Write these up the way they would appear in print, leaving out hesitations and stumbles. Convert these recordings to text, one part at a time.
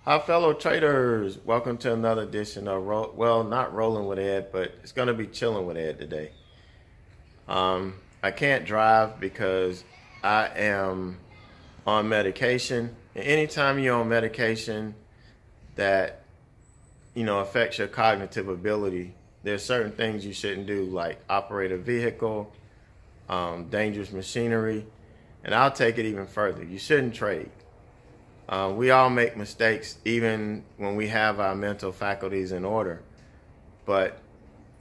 Hi, fellow traders. Welcome to another edition of not Rolling with Ed, but it's going to be Chilling with Ed today. I can't drive because I am on medication. And anytime you're on medication that affects your cognitive ability, there's certain things you shouldn't do, like operate a vehicle, dangerous machinery, and I'll take it even further. You shouldn't trade. We all make mistakes even when we have our mental faculties in order. But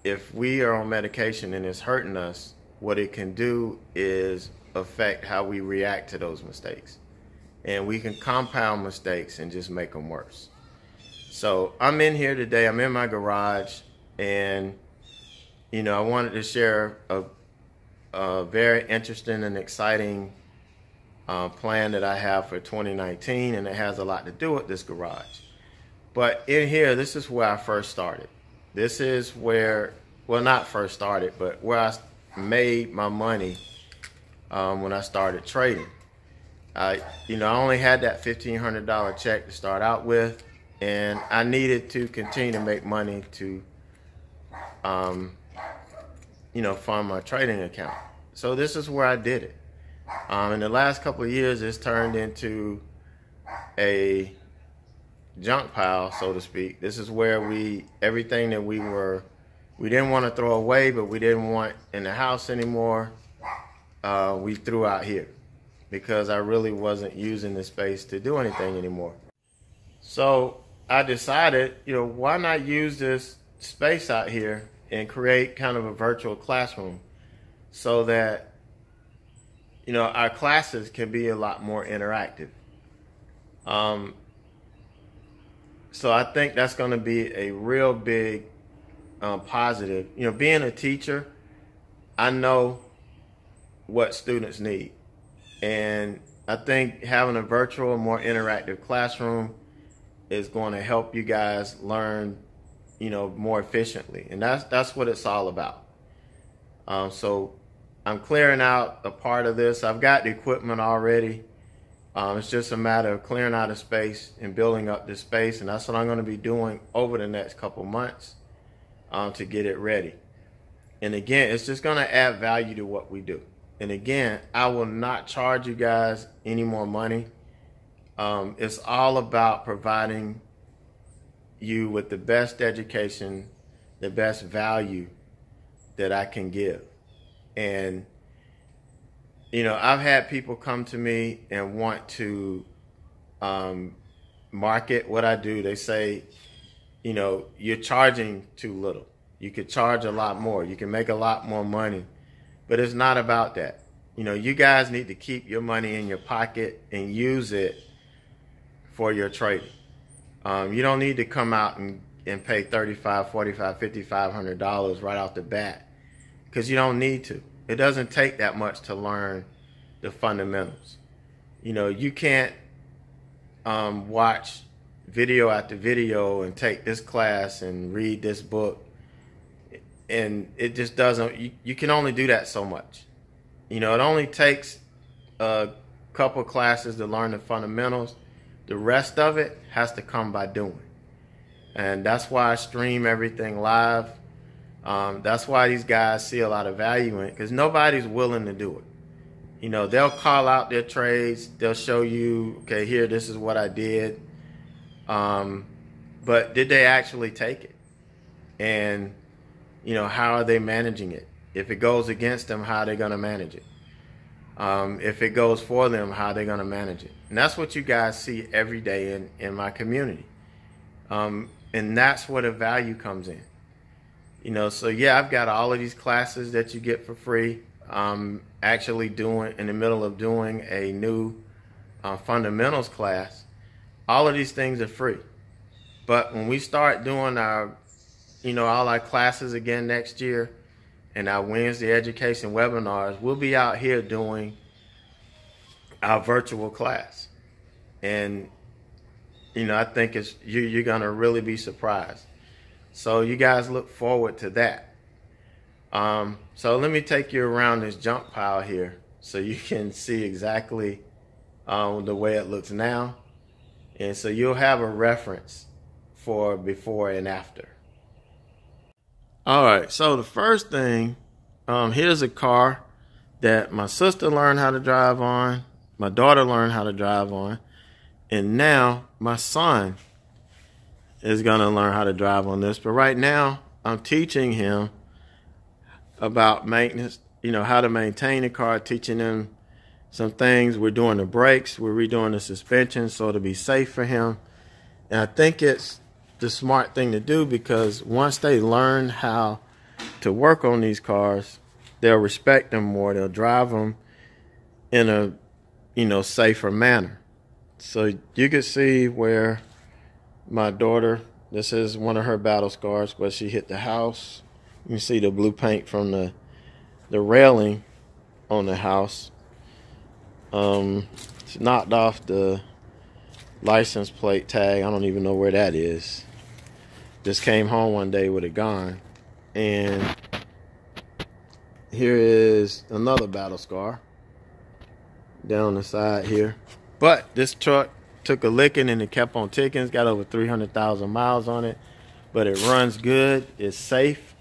if we are on medication and it's hurting us, what it can do is affect how we react to those mistakes. And we can compound mistakes and just make them worse. So I'm in here today, I'm in my garage, and I wanted to share a very interesting and exciting plan that I have for 2019, and it has a lot to do with this garage. But in here, this is where I first started. This is where, well, not first started, but where I made my money when I started trading. I only had that $1,500 check to start out with, and I needed to continue to make money to, fund my trading account. So this is where I did it. In the last couple of years, it's turned into a junk pile, so to speak. This is where everything that we didn't want to throw away, but we didn't want in the house anymore, we threw out here because I really wasn't using the space to do anything anymore. So I decided, why not use this space out here and create kind of a virtual classroom so that our classes can be a lot more interactive. So I think that's going to be a real big positive. Being a teacher, I know what students need. And I think having a virtual, more interactive classroom is going to help you guys learn, more efficiently. And that's what it's all about. So I'm clearing out a part of this. I've got the equipment already. It's just a matter of clearing out a space and building up this space, and that's what I'm going to be doing over the next couple months to get it ready. And again, it's just going to add value to what we do. And again, I will not charge you guys any more money. It's all about providing you with the best education, the best value that I can give. And I've had people come to me and want to market what I do. They say, you're charging too little. You could charge a lot more. You can make a lot more money. But it's not about that. You guys need to keep your money in your pocket and use it for your trading. You don't need to come out and pay $35, $45, $5,500 right off the bat, because you don't need to. It doesn't take that much to learn the fundamentals. You can't watch video after video and take this class and read this book, and it just doesn't. You can only do that so much. It only takes a couple classes to learn the fundamentals. The rest of it has to come by doing. And that's why I stream everything live. That's why these guys see a lot of value in it, because nobody's willing to do it. They'll call out their trades. They'll show you, okay, here, this is what I did. But did they actually take it? And, how are they managing it? If it goes against them, how are they going to manage it? If it goes for them, how are they going to manage it? And that's what you guys see every day in my community. And that's where the value comes in. So yeah, I've got all of these classes that you get for free. I'm actually in the middle of doing a new fundamentals class. All of these things are free. But when we start doing our, all our classes again next year and our Wednesday education webinars, we'll be out here doing our virtual class. And, I think you're going to really be surprised. So you guys look forward to that. So let me take you around this junk pile here so you can see exactly the way it looks now And so you'll have a reference for before and after. All right, so the first thing, here's a car that my sister learned how to drive on, my daughter learned how to drive on, and now my son is gonna learn how to drive on this. But right now, I'm teaching him about maintenance, how to maintain the car, teaching him some things. We're doing the brakes, we're redoing the suspension so it'll be safe for him. And I think it's the smart thing to do, because once they learn how to work on these cars, they'll respect them more. They'll drive them in a safer manner. So you can see where my daughter, this is one of her battle scars where she hit the house. You can see the blue paint from the railing on the house. She knocked off the license plate tag. I don't even know where that is. Just came home one day with it gone. And here is another battle scar down the side here. But this truck took a licking and it kept on ticking. It's got over 300,000 miles on it. But it runs good, it's safe,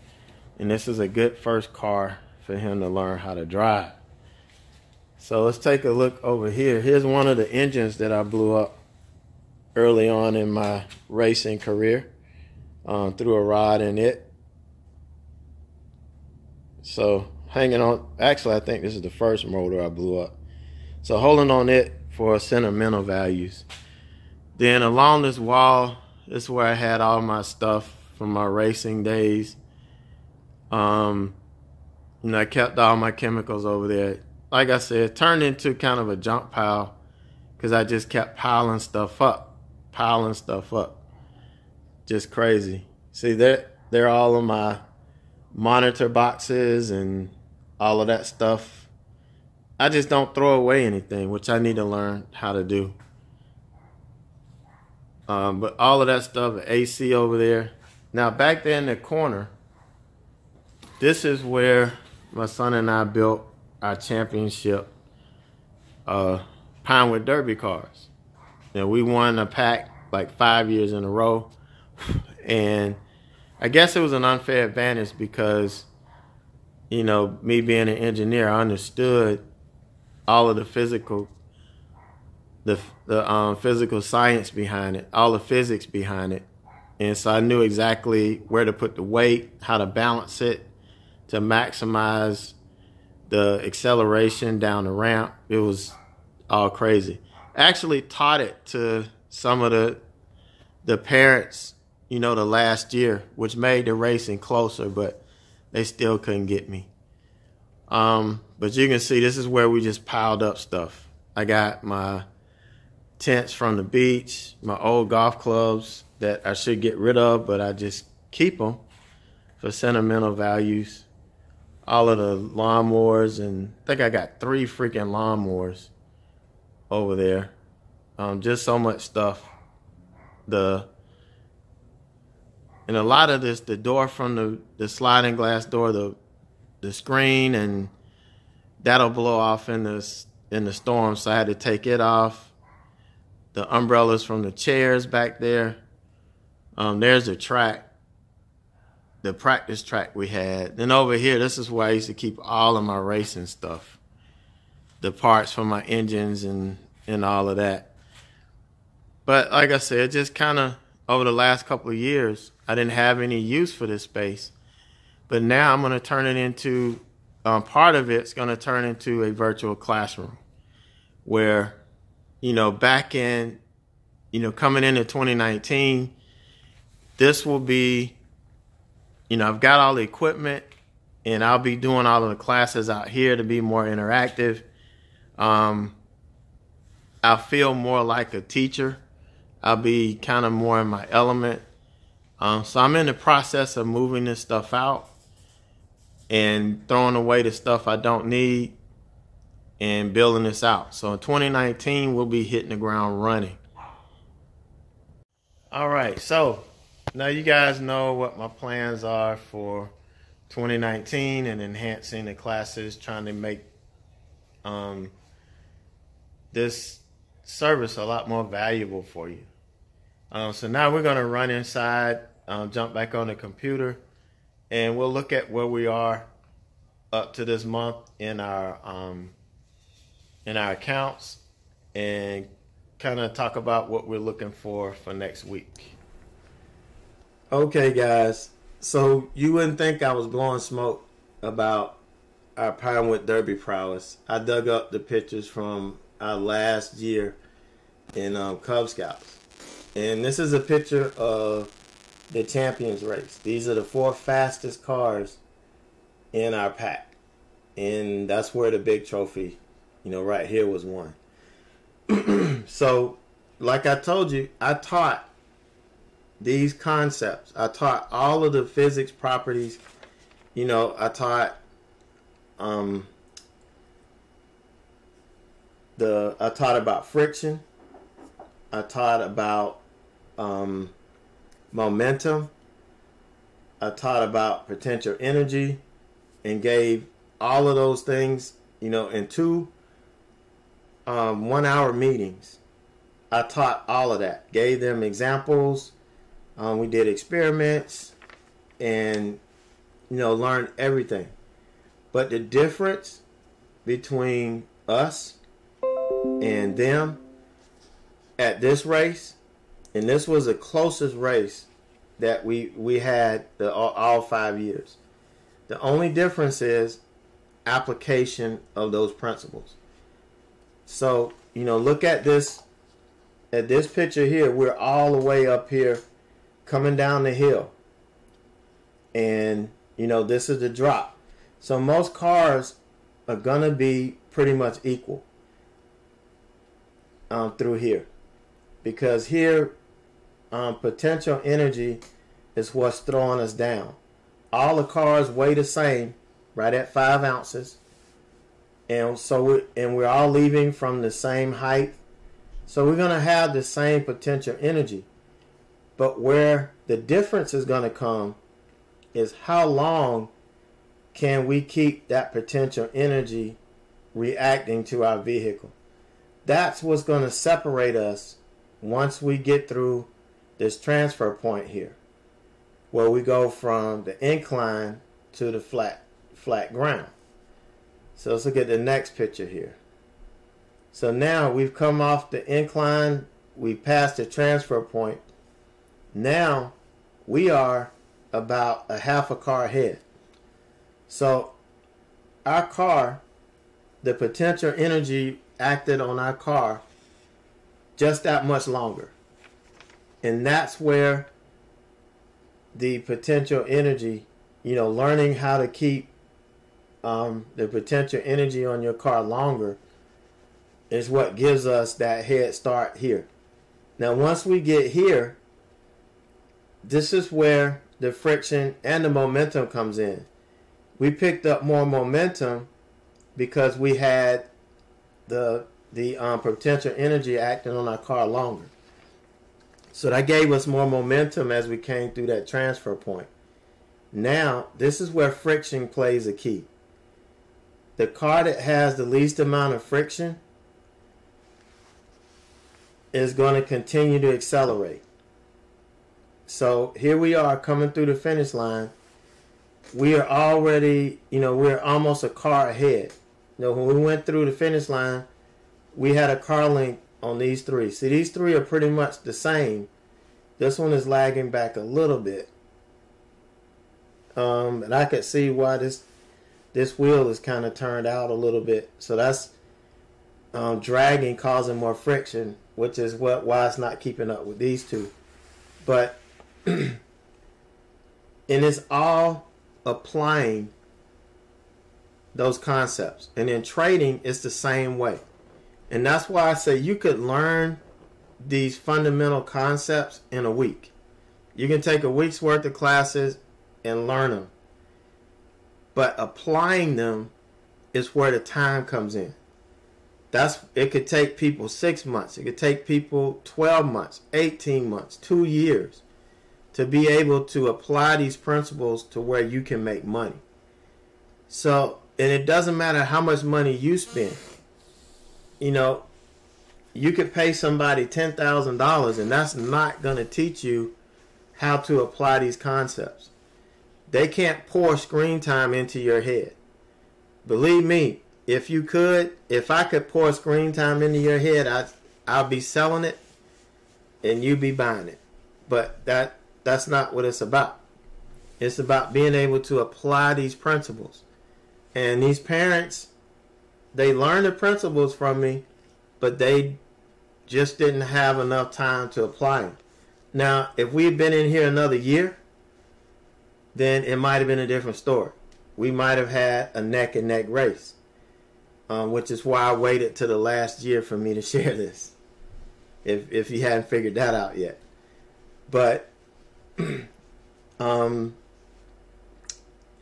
and this is a good first car for him to learn how to drive. So let's take a look over here. Here's one of the engines that I blew up early on in my racing career. Threw a rod in it. So hanging on, actually I think this is the first motor I blew up. So holding on it for sentimental values. Then along this wall, this is where I had all my stuff from my racing days. I kept all my chemicals over there. Like I said, it turned into kind of a junk pile because I just kept piling stuff up. Just crazy. See, they're all of my monitor boxes and all of that stuff. I just don't throw away anything, which I need to learn how to do. But all of that stuff, AC over there. Now back there in the corner, this is where my son and I built our championship Pinewood Derby cars. And we won a pack like 5 years in a row. And I guess it was an unfair advantage because, me being an engineer, I understood all of the physical science behind it, all the physics behind it. And so I knew exactly where to put the weight, how to balance it to maximize the acceleration down the ramp. It was all crazy. I actually taught it to some of the parents, the last year, which made the racing closer, but they still couldn't get me. But you can see this is where we just piled up stuff. I got my tents from the beach, my old golf clubs that I should get rid of, but I just keep them for sentimental values. All of the lawnmowers, and I think I got 3 freaking lawnmowers over there. Just so much stuff. And a lot of this, the door from the sliding glass door, the screen, and that'll blow off in the storm, so I had to take it off. The umbrellas from the chairs back there. There's a track, the practice track we had. Then over here, this is where I used to keep all of my racing stuff. The parts for my engines and all of that. But like I said, just kind of over the last couple of years, I didn't have any use for this space. But now I'm going to turn it into, part of it's going to turn into a virtual classroom where, back in, coming into 2019, this will be, I've got all the equipment and I'll be doing all of the classes out here to be more interactive. I feel more like a teacher. I'll be kind of more in my element. So I'm in the process of moving this stuff out and throwing away the stuff I don't need and building this out. So in 2019, we'll be hitting the ground running. All right, so now you guys know what my plans are for 2019 and enhancing the classes, trying to make this service a lot more valuable for you. So now we're going to run inside, jump back on the computer, and we'll look at where we are up to this month in our accounts, and kind of talk about what we're looking for next week. Okay, guys. So you wouldn't think I was blowing smoke about our Pinewood Derby prowess. I dug up the pictures from our last year in Cub Scouts. And this is a picture of the Champions Race. These are the 4 fastest cars in our pack. And that's where the big trophy, right here was won. So, like I told you, I taught these concepts. I taught all of the physics properties. I taught I taught about friction. I taught about momentum. I taught about potential energy, and gave all of those things, in 2 1-hour meetings. I taught all of that. Gave them examples. We did experiments, and learned everything. But the difference between us and them at this race, and this was the closest race that we had all 5 years. The only difference is application of those principles. So, look at this picture here. We're all the way up here coming down the hill. And, this is the drop. So most cars are going to be pretty much equal through here. Because here, potential energy is what's throwing us down. All the cars weigh the same, right at 5 ounces. And so we're all leaving from the same height. So we're going to have the same potential energy. But where the difference is going to come is how long can we keep that potential energy reacting to our vehicle. That's what's going to separate us once we get through this transfer point here, where we go from the incline to the flat ground. So let's look at the next picture here. So now we've come off the incline, we passed the transfer point. Now we are about a half a car ahead. So our car, the potential energy acted on our car just that much longer. And that's where the potential energy, learning how to keep the potential energy on your car longer is what gives us that head start here. Now, once we get here, this is where the friction and the momentum comes in. We picked up more momentum because we had the potential energy acting on our car longer. So that gave us more momentum as we came through that transfer point. Now, this is where friction plays a key. The car that has the least amount of friction is going to continue to accelerate. So here we are coming through the finish line. We are already, we're almost a car ahead. When we went through the finish line, we had a car length on these 3. See, these 3 are pretty much the same. This one is lagging back a little bit. And I could see why this wheel is kind of turned out a little bit. So that's dragging, causing more friction, which is why it's not keeping up with these 2. But and it's all applying those concepts. And in trading, it's the same way. And that's why I say you could learn these fundamental concepts in a week. You can take a week's worth of classes and learn them. But applying them is where the time comes in. It could take people 6 months. It could take people 12 months, 18 months, 2 years to be able to apply these principles to where you can make money. So, and it doesn't matter how much money you spend. you could pay somebody $10,000 and that's not going to teach you how to apply these concepts. They can't pour screen time into your head. Believe me, if I could pour screen time into your head, I'll be selling it and you be buying it. But that's not what it's about. It's about being able to apply these principles. And these parents, they learn the principles from me, but they just didn't have enough time to apply them. Now, if we had been in here another year, then it might have been a different story. We might have had a neck-and-neck race, which is why I waited to the last year for me to share this, if you hadn't figured that out yet. But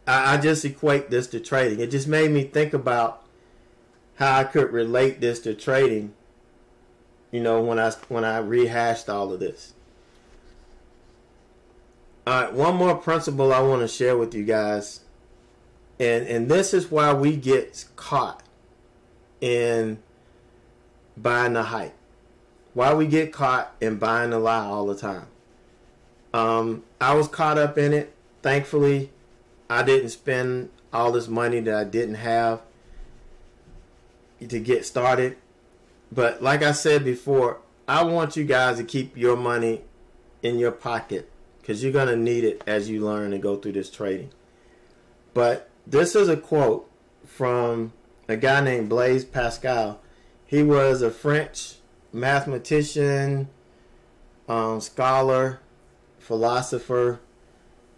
I just equate this to trading. It just made me think about how I could relate this to trading, you know, when I rehashed all of this. All right, one more principle I want to share with you guys. And this is why we get caught in buying the hype. Why we get caught in buying the lie all the time. I was caught up in it. Thankfully, I didn't spend all this money that I didn't have to get started. But like I said before, I want you guys to keep your money in your pocket because you're going to need it as you learn and go through this trading. But this is a quote from a guy named Blaise Pascal. He was a French mathematician, scholar, philosopher.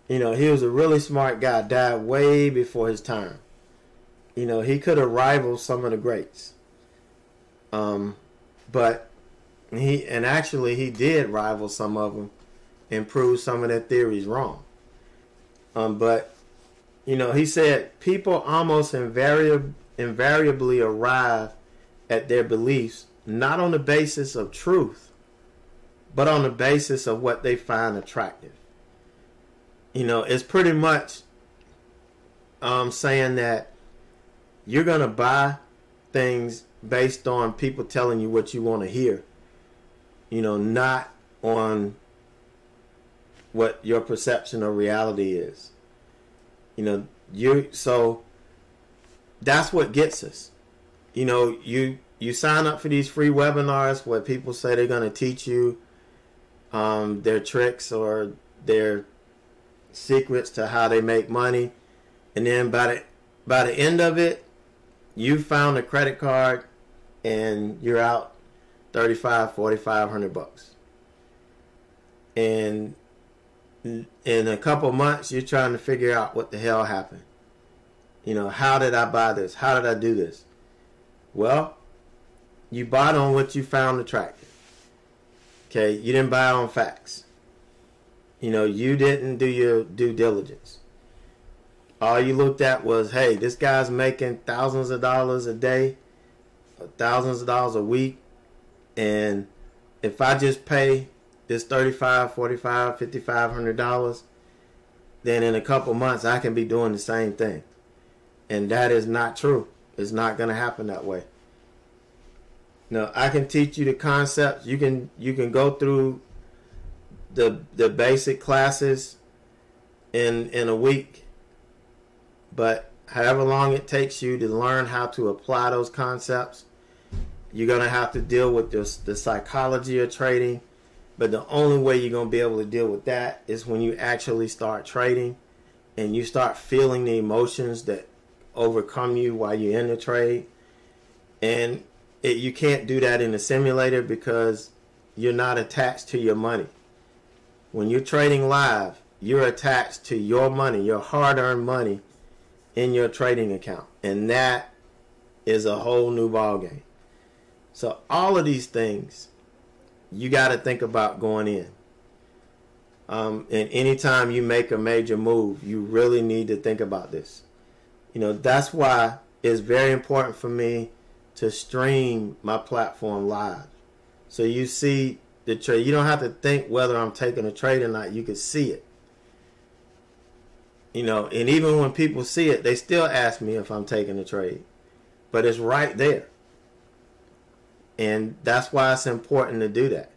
You know, he was a really smart guy, died way before his time. You know, he could have rivaled some of the greats. But he did rival some of them and prove some of their theories wrong. But, you know, he said people almost invariably arrive at their beliefs not on the basis of truth, but on the basis of what they find attractive. You know, it's pretty much saying that you're going to buy things based on people telling you what you want to hear. You know, not on what your perception of reality is. You know, so that's what gets us. You know, you sign up for these free webinars where people say they're going to teach you their tricks or their secrets to how they make money, and then by the end of it, you found a credit card and you're out $3,500-$4,500, and in a couple months you're trying to figure out what the hell happened. You know, how did I buy this? How did I do this? Well, you bought on what you found attractive. Okay, you didn't buy on facts. You know, you didn't do your due diligence. All you looked at was, hey, this guy's making thousands of dollars a day, thousands of dollars a week, and if I just pay this $3,500, $4,500, $5,500, then in a couple months I can be doing the same thing. And that is not true. It's not going to happen that way. No, I can teach you the concepts. You can go through the basic classes in a week, but however long it takes you to learn how to apply those concepts, you're going to have to deal with the psychology of trading. But the only way you're going to be able to deal with that is when you actually start trading and you start feeling the emotions that overcome you while you're in the trade. And you can't do that in a simulator because you're not attached to your money. When you're trading live, you're attached to your money, your hard-earned money in your trading account. And that is a whole new ballgame. So all of these things, you got to think about going in. And anytime you make a major move, you really need to think about this. You know, that's why it's very important for me to stream my platform live. So you see the trade. You don't have to think whether I'm taking a trade or not. You can see it. You know, and even when people see it, they still ask me if I'm taking a trade. But it's right there. And that's why it's important to do that.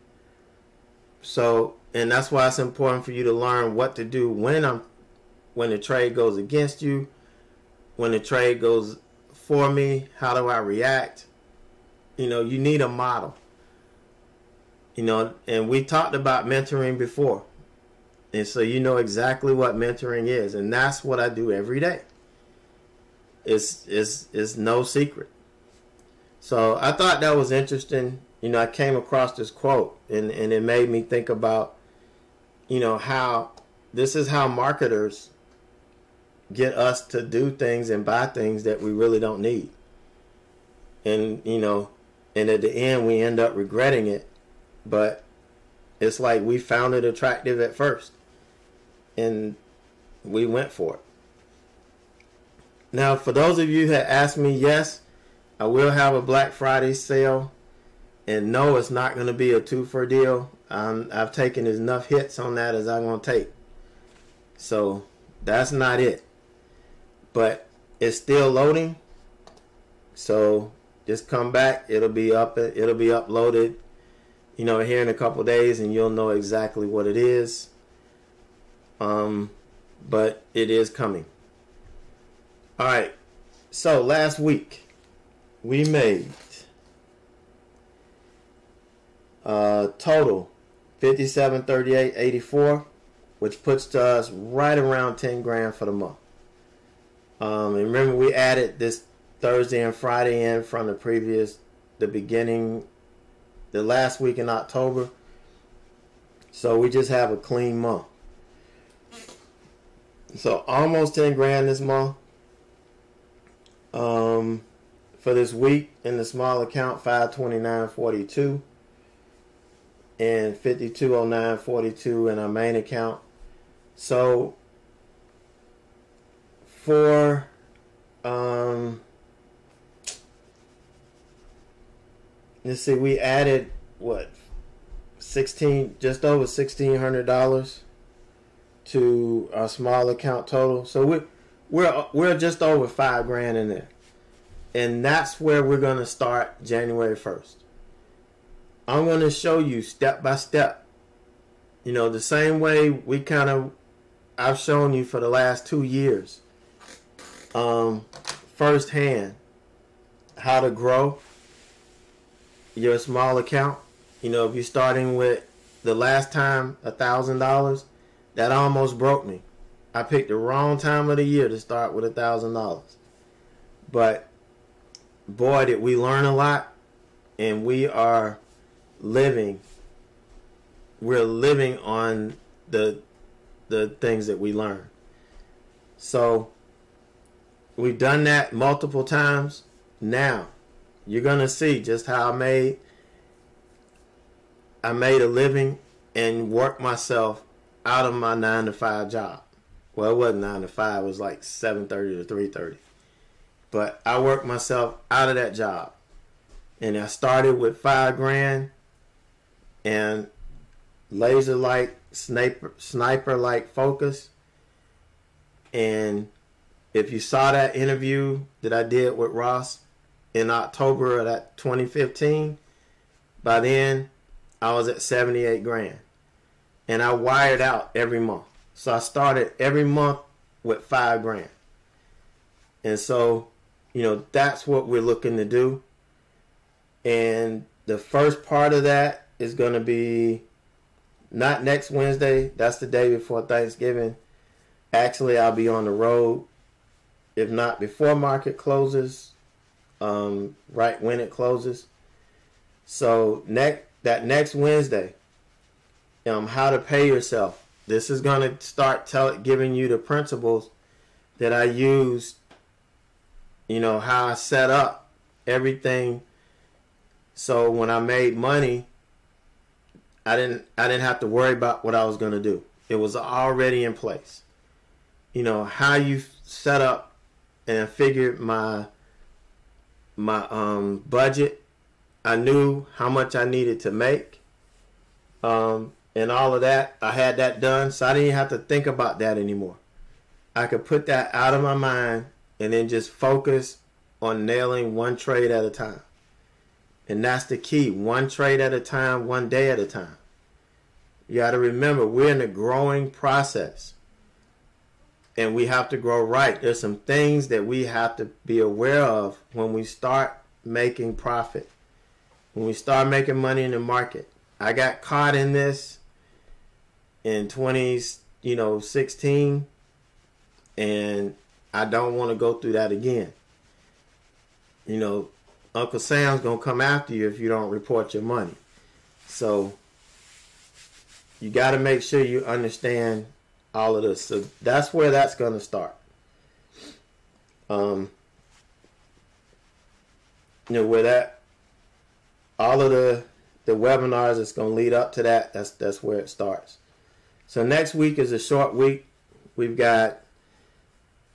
So, and that's why it's important for you to learn what to do when the trade goes against you, when the trade goes for me, how do I react? You know, you need a model. You know, and we talked about mentoring before. And so you know exactly what mentoring is. And that's what I do every day. It's no secret. So I thought that was interesting. You know, I came across this quote and it made me think about, you know, how this is how marketers get us to do things and buy things that we really don't need. And, you know, and at the end we end up regretting it. But it's like we found it attractive at first and we went for it. Now, for those of you that asked me, yes, I will have a Black Friday sale. And no, it's not going to be a 2-for deal. I've taken enough hits on that as I'm going to take. So that's not it. But it's still loading. So just come back. It'll be up. It'll be uploaded, you know, here in a couple days, and you'll know exactly what it is. But it is coming. All right. So last week we made total 5738.84, which puts us right around 10 grand for the month. And remember, we added this Thursday and Friday in from the last week in October. So we just have a clean month. So almost 10 grand this month. For this week in the small account, 529.42 and 5209.42 in our main account. So for let's see, we added what, just over $1,600 to our small account total. So we're just over 5 grand in there, and that's where we're going to start January 1st. I'm going to show you step by step. You know, the same way I've shown you for the last 2 years, firsthand, how to grow your small account. You know, if you're starting with the last time $1,000, that almost broke me. I picked the wrong time of the year to start with $1,000. But boy, did we learn a lot, and we're living on the things that we learn. So we've done that multiple times. Now you're gonna see just how I made a living and worked myself out of my 9-to-5 job. Well, it wasn't 9 to 5, it was like 7:30 to 3:30. But I worked myself out of that job. And I started with 5 grand and laser like sniper like focus. And if you saw that interview that I did with Ross in October of that 2015, by then I was at 78 grand. And I wired out every month. So I started every month with 5 grand. And so, you know, that's what we're looking to do. And the first part of that is going to be not next Wednesday. That's the day before Thanksgiving. Actually, I'll be on the road, if not before market closes, right when it closes. So that next Wednesday, how to pay yourself. This is going to start giving you the principles that I used, you know, how I set up everything. So when I made money, I didn't have to worry about what I was going to do. It was already in place. You know, how you set up and figured my budget. I knew how much I needed to make. And all of that, I had that done, so I didn't have to think about that anymore. I could put that out of my mind and then just focus on nailing one trade at a time. And that's the key. One trade at a time, one day at a time. You got to remember, we're in a growing process. And we have to grow right. There's some things that we have to be aware of when we start making profit. When we start making money in the market. I got caught in this in 2016. And I don't want to go through that again. You know, Uncle Sam's going to come after you if you don't report your money. So you got to make sure you understand all of this. So that's where that's going to start. You know, where that, all of the webinars that's going to lead up to that, that's where it starts. So next week is a short week. We've got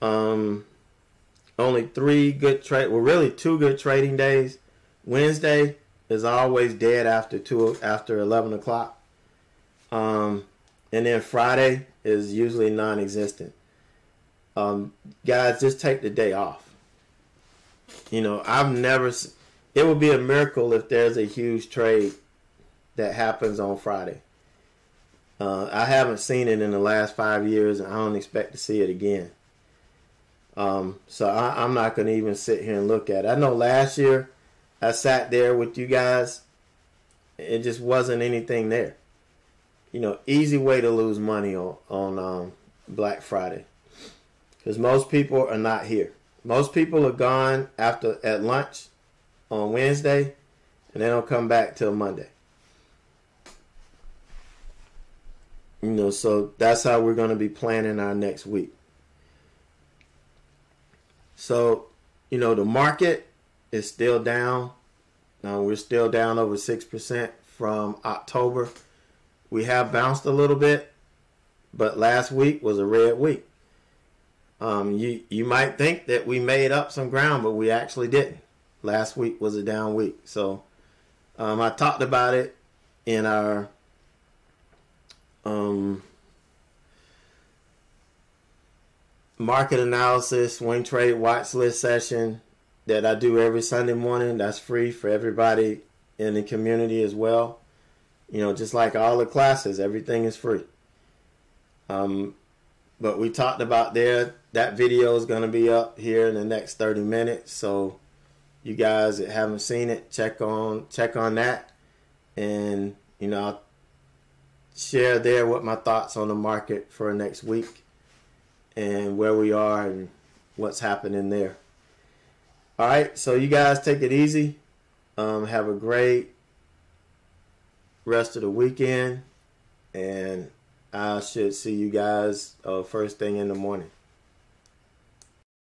only 3 good trade, well, really 2 good trading days. Wednesday is always dead after 11 o'clock. And then Friday is usually non-existent. Guys, just take the day off. You know, it would be a miracle if there's a huge trade that happens on Friday. I haven't seen it in the last 5 years, and I don't expect to see it again. So I'm not going to even sit here and look at it. I know last year I sat there with you guys. It just wasn't anything there. You know, easy way to lose money on Black Friday. Because most people are not here. Most people are gone at lunch on Wednesday, and they don't come back till Monday. You know, so that's how we're going to be planning our next week. So, you know, the market is still down. Now we're still down over 6% from October. We have bounced a little bit, but last week was a red week. You might think that we made up some ground, but we actually didn't. Last week was a down week. So I talked about it in our market analysis swing trade watch list session that I do every Sunday morning. That's free for everybody in the community as well. You know, just like all the classes, everything is free. But we talked about that video is going to be up here in the next 30 minutes. So you guys that haven't seen it, check on that. And, you know, I'll share there what my thoughts on the market for next week and where we are and what's happening there. All right, so you guys take it easy. Have a great rest of the weekend, and I should see you guys first thing in the morning.